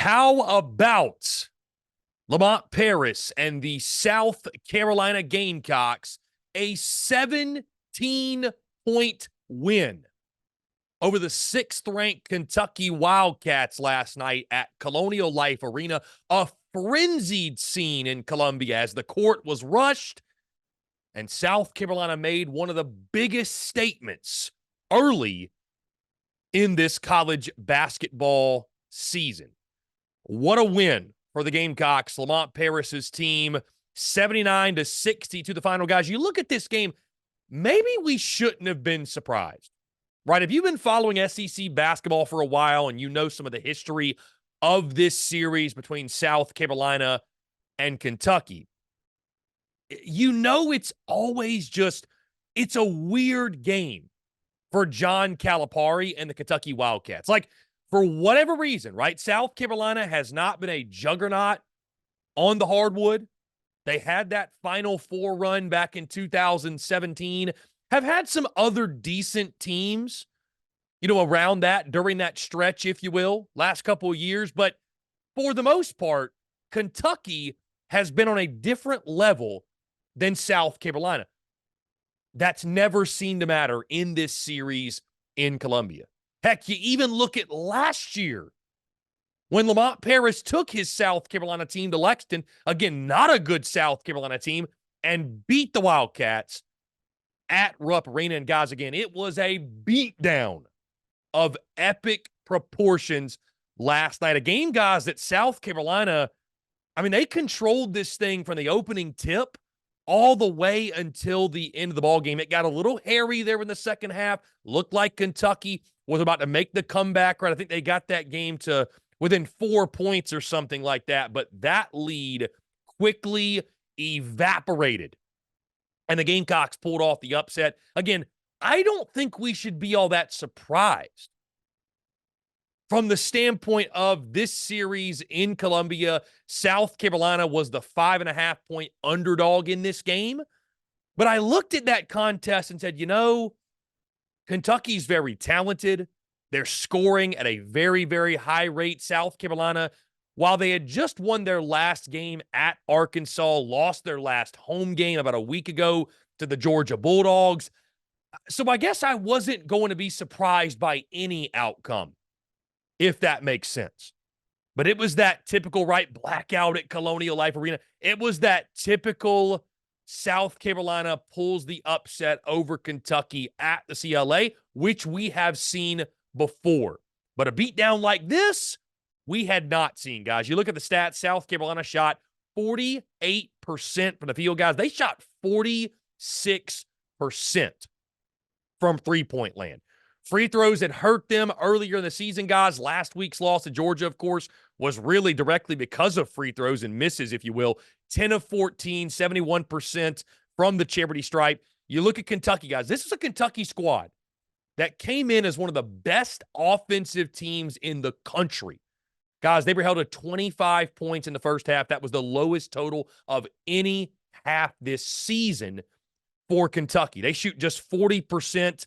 How about Lamont Paris and the South Carolina Gamecocks, a 17-point win over the 6th-ranked Kentucky Wildcats last night at Colonial Life Arena? A frenzied scene in Columbia as the court was rushed, and South Carolina made one of the biggest statements early in this college basketball season. What a win for the Gamecocks. Lamont Paris's team, 79-60 to the final. Guys, you look at this game, maybe we shouldn't have been surprised, right? If you've been following SEC basketball for a while and you know some of the history of this series between South Carolina and Kentucky, you know it's always just, it's a weird game for John Calipari and the Kentucky Wildcats. Like, for whatever reason, right, South Carolina has not been a juggernaut on the hardwood. They had that Final Four run back in 2017, have had some other decent teams, around that, during that stretch, if you will, last couple of years. But for the most part, Kentucky has been on a different level than South Carolina. That's never seemed to matter in this series in Columbia. Heck, you even look at last year when Lamont Paris took his South Carolina team to Lexington, again, not a good South Carolina team, and beat the Wildcats at Rupp Arena. And guys, again, it was a beatdown of epic proportions last night. A game, guys, that South Carolina, they controlled this thing from the opening tip all the way until the end of the ball game. It got a little hairy there in the second half. Looked like Kentucky was about to make the comeback, right? I think they got that game to within 4 points or something like that. But that lead quickly evaporated, and the Gamecocks pulled off the upset. Again, I don't think we should be all that surprised from the standpoint of this series in Columbia. South Carolina was the 5.5-point underdog in this game. But I looked at that contest and said, Kentucky's very talented. They're scoring at a very, very high rate. South Carolina, while they had just won their last game at Arkansas, lost their last home game about a week ago to the Georgia Bulldogs. So I guess I wasn't going to be surprised by any outcome, if that makes sense. But it was that typical, right, blackout at Colonial Life Arena. It was that typical South Carolina pulls the upset over Kentucky at the CLA, which we have seen before. But a beatdown like this, we had not seen, guys. You look at the stats, South Carolina shot 48% from the field, guys. They shot 46% from three-point land. Free throws had hurt them earlier in the season, guys. Last week's loss to Georgia, of course, was really directly because of free throws and misses, if you will. 10 of 14, 71% from the charity stripe. You look at Kentucky, guys. This is a Kentucky squad that came in as one of the best offensive teams in the country. Guys, they were held to 25 points in the first half. That was the lowest total of any half this season for Kentucky. They shoot just 40%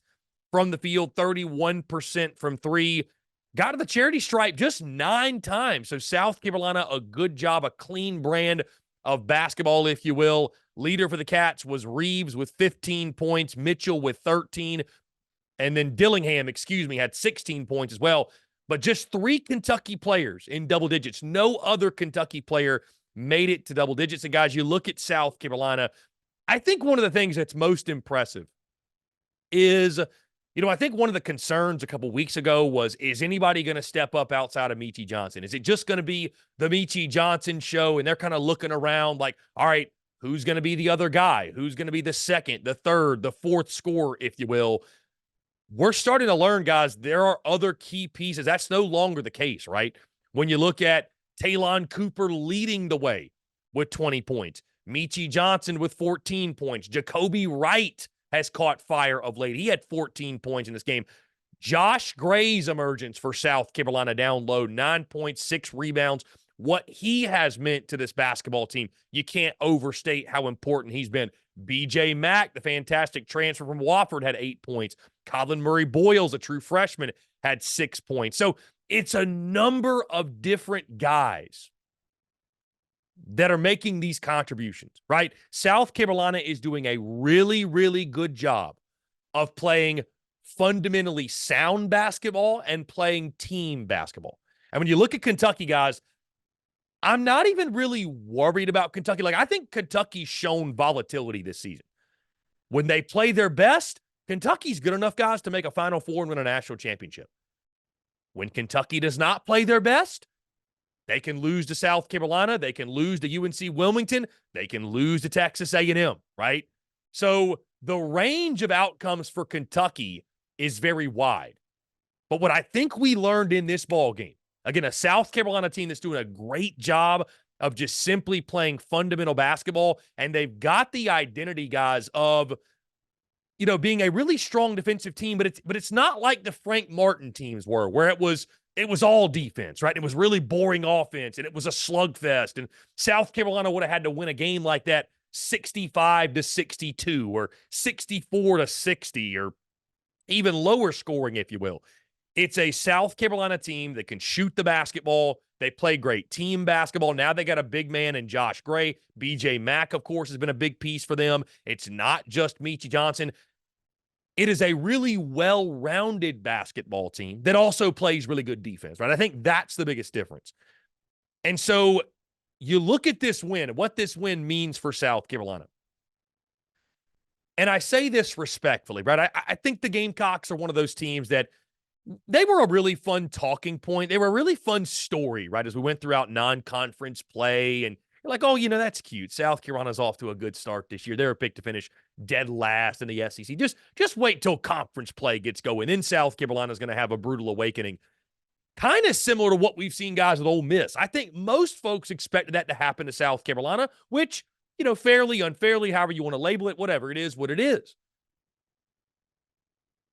from the field, 31% from three. Got to the charity stripe just 9 times. So South Carolina, a good job, a clean brand of basketball, if you will. Leader for the Cats was Reeves with 15 points, Mitchell with 13, and then Dillingham, had 16 points as well. But just 3 Kentucky players in double digits. No other Kentucky player made it to double digits. And guys, you look at South Carolina, I think one of the things that's most impressive is, I think one of the concerns a couple weeks ago was, is anybody going to step up outside of Meechie Johnson? Is it just going to be the Meechie Johnson show? And they're kind of looking around like, all right, who's going to be the other guy? Who's going to be the second, the third, the fourth scorer, if you will? We're starting to learn, guys, there are other key pieces. That's no longer the case, right? When you look at Talon Cooper leading the way with 20 points, Meechie Johnson with 14 points, Jacoby Wright has caught fire of late. He had 14 points in this game. Josh Gray's emergence for South Carolina down low, 9.6 rebounds. What he has meant to this basketball team, you can't overstate how important he's been. B.J. Mack, the fantastic transfer from Wofford, had 8 points. Colin Murray-Boyles, a true freshman, had 6 points. So It's a number of different guys that are making these contributions, right? South Carolina is doing a really, really good job of playing fundamentally sound basketball and playing team basketball. And when you look at Kentucky, guys, I'm not even really worried about Kentucky. Like, I think Kentucky's shown volatility this season. When they play their best, Kentucky's good enough, guys, to make a Final Four and win a national championship. When Kentucky does not play their best, they can lose to South Carolina. They can lose to UNC Wilmington. They can lose to Texas A&M, right? So the range of outcomes for Kentucky is very wide. But what I think we learned in this ball game, again, a South Carolina team that's doing a great job of just simply playing fundamental basketball, and they've got the identity, guys, of being a really strong defensive team, but it's not like the Frank Martin teams were, where it was all defense, right? It was really boring offense, and it was a slugfest. And South Carolina would have had to win a game like that 65-62 or 64-60 or even lower scoring, if you will. It's a South Carolina team that can shoot the basketball. They play great team basketball. Now they got a big man in Josh Gray. BJ Mack, of course, has been a big piece for them. It's not just Meechie Johnson. It is a really well-rounded basketball team that also plays really good defense, right? I think that's the biggest difference. And so you look at this win, what this win means for South Carolina. And I say this respectfully, right? I think the Gamecocks are one of those teams that they were a really fun talking point. They were a really fun story, right? As we went throughout non-conference play, and you're like, oh, that's cute. South Carolina's off to a good start this year. They're a pick to finish dead last in the SEC. Just wait till conference play gets going. Then South Carolina's going to have a brutal awakening. Kind of similar to what we've seen, guys, with Ole Miss. I think most folks expected that to happen to South Carolina, which, fairly, unfairly, however you want to label it, whatever it is, what it is.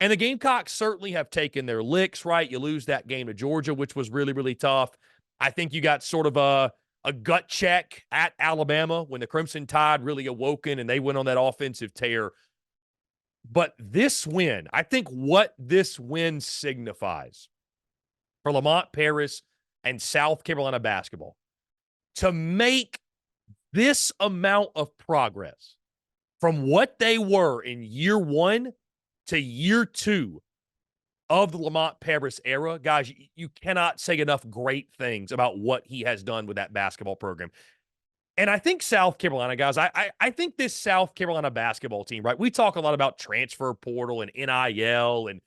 And the Gamecocks certainly have taken their licks, right? You lose that game to Georgia, which was really, really tough. I think you got sort of a gut check at Alabama when the Crimson Tide really awoken and they went on that offensive tear. But this win, I think what this win signifies for Lamont Paris and South Carolina basketball, to make this amount of progress from what they were in year one to year two of the Lamont Paris era, guys, you cannot say enough great things about what he has done with that basketball program. And I think South Carolina, guys, I think this South Carolina basketball team, right? We talk a lot about transfer portal and NIL and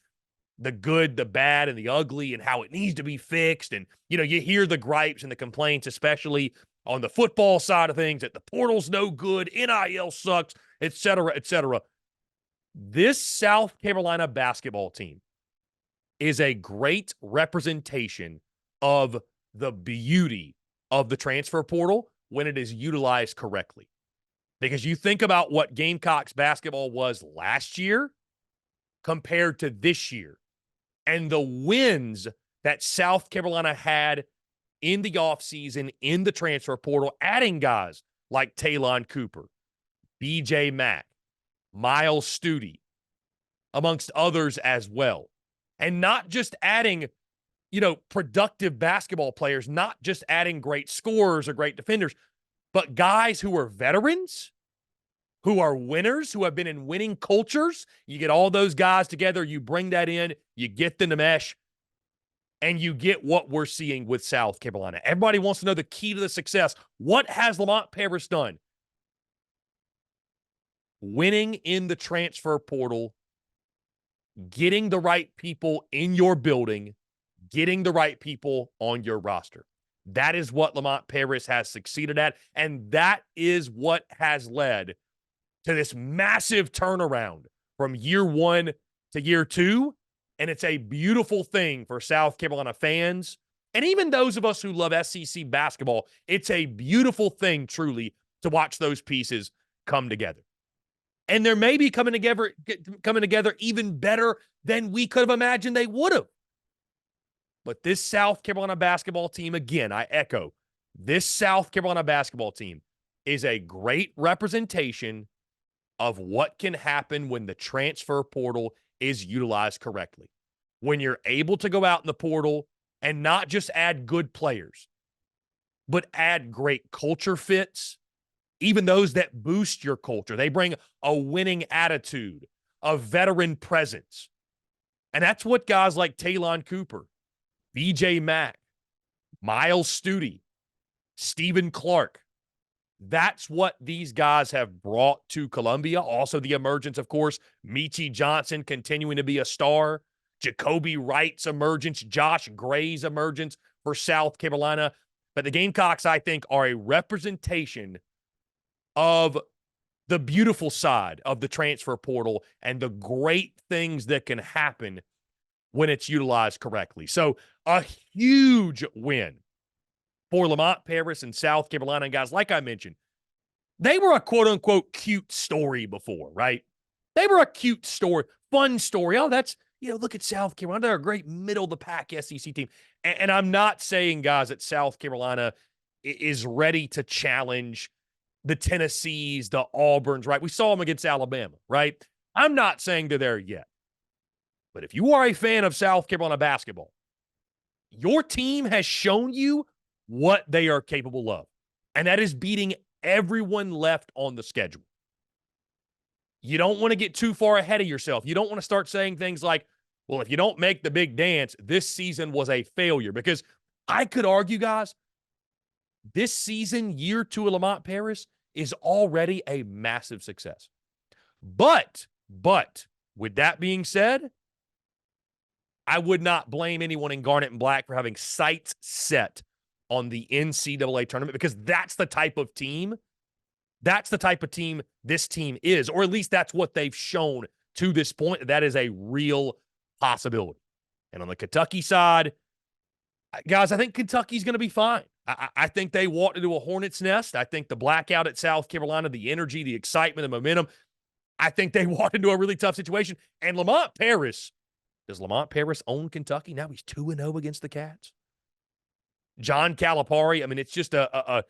the good, the bad, and the ugly and how it needs to be fixed. And, you hear the gripes and the complaints, especially on the football side of things, that the portal's no good, NIL sucks, et cetera, et cetera. This South Carolina basketball team is a great representation of the beauty of the transfer portal when it is utilized correctly. Because you think about what Gamecocks basketball was last year compared to this year, and the wins that South Carolina had in the offseason, in the transfer portal, adding guys like Taylon Cooper, BJ Mack, Miles Studi, amongst others as well. And not just adding, productive basketball players, not just adding great scorers or great defenders, but guys who are veterans, who are winners, who have been in winning cultures. You get all those guys together, you bring that in, you get them to mesh, and you get what we're seeing with South Carolina. Everybody wants to know the key to the success. What has Lamont Paris done? Winning in the transfer portal, getting the right people in your building, getting the right people on your roster. That is what Lamont Paris has succeeded at, and that is what has led to this massive turnaround from year one to year two, and it's a beautiful thing for South Carolina fans, and even those of us who love SEC basketball. It's a beautiful thing, truly, to watch those pieces come together. And they're maybe coming together even better than we could have imagined they would have. But this South Carolina basketball team, again, I echo, this South Carolina basketball team is a great representation of what can happen when the transfer portal is utilized correctly. When you're able to go out in the portal and not just add good players, but add great culture fits, even those that boost your culture. They bring a winning attitude, a veteran presence. And that's what guys like Talon Cooper, BJ Mack, Miles Studi, Stephen Clark, that's what these guys have brought to Columbia. Also, the emergence, of course, Michi Johnson continuing to be a star, Jacoby Wright's emergence, Josh Gray's emergence for South Carolina. But the Gamecocks, I think, are a representation of the beautiful side of the transfer portal and the great things that can happen when it's utilized correctly. So a huge win for Lamont Paris and South Carolina. And guys, like I mentioned, they were a quote-unquote cute story before, right? They were a cute story, fun story. Oh, that's, look at South Carolina. They're a great middle-of-the-pack SEC team. And I'm not saying, guys, that South Carolina is ready to challenge the Tennessees, the Auburns, right? We saw them against Alabama, right? I'm not saying they're there yet. But if you are a fan of South Carolina basketball, your team has shown you what they are capable of. And that is beating everyone left on the schedule. You don't want to get too far ahead of yourself. You don't want to start saying things like, well, if you don't make the big dance, this season was a failure. Because I could argue, guys, this season, year 2 of Lamont Paris, is already a massive success. But, with that being said, I would not blame anyone in Garnet and Black for having sights set on the NCAA tournament, because that's the type of team this team is, or at least that's what they've shown to this point. That is a real possibility. And on the Kentucky side, guys, I think Kentucky's going to be fine. I think they walked into a hornet's nest. I think the blackout at South Carolina, the energy, the excitement, the momentum, I think they walked into a really tough situation. And Lamont Paris, does Lamont Paris own Kentucky? Now he's 2-0 against the Cats. John Calipari, I mean, it's just a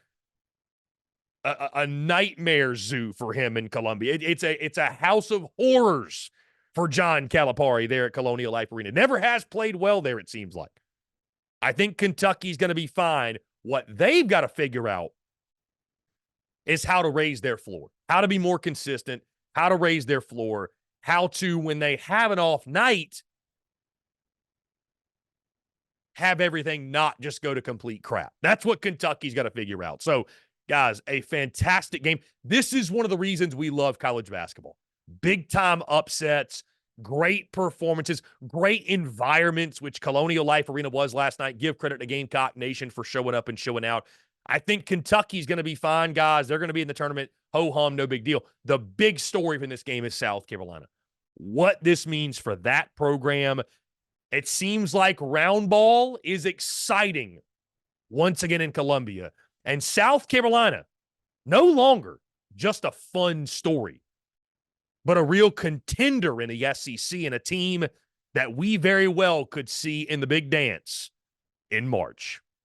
nightmare zoo for him in Columbia. It's a house of horrors for John Calipari there at Colonial Life Arena. Never has played well there, it seems like. I think Kentucky's going to be fine. What they've got to figure out is how to raise their floor, how to be more consistent, how to raise their floor, how to, when they have an off night, have everything not just go to complete crap. That's what Kentucky's got to figure out. So, guys, a fantastic game. This is one of the reasons we love college basketball. Big-time upsets, great performances, great environments, which Colonial Life Arena was last night. Give credit to Gamecock Nation for showing up and showing out. I think Kentucky's going to be fine, guys. They're going to be in the tournament. Ho-hum, no big deal. The big story from this game is South Carolina. What this means for that program. It seems like round ball is exciting once again in Columbia. And South Carolina, no longer just a fun story, but a real contender in the SEC and a team that we very well could see in the big dance in March.